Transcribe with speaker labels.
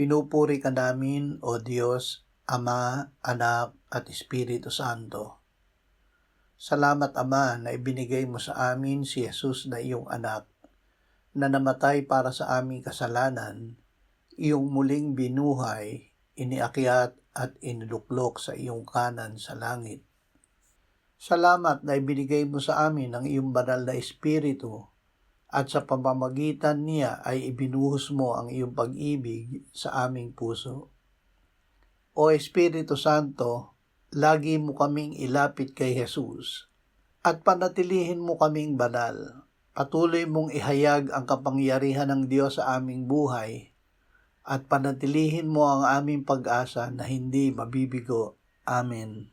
Speaker 1: Pinupuri ka namin, O Diyos, Ama, Anak, at Espiritu Santo. Salamat, Ama, na ibinigay mo sa amin si Jesus na iyong anak, na namatay para sa aming kasalanan, iyong muling binuhay, iniakyat at iniluklok sa iyong kanan sa langit. Salamat na ibinigay mo sa amin ang iyong banal na Espiritu, at sa pamamagitan niya ay ibinuhos mo ang iyong pag-ibig sa aming puso. O Espiritu Santo, lagi mo kaming ilapit kay Jesus at panatilihin mo kaming banal. Patuloy mong ihayag ang kapangyarihan ng Diyos sa aming buhay at panatilihin mo ang aming pag-asa na hindi mabibigo. Amen.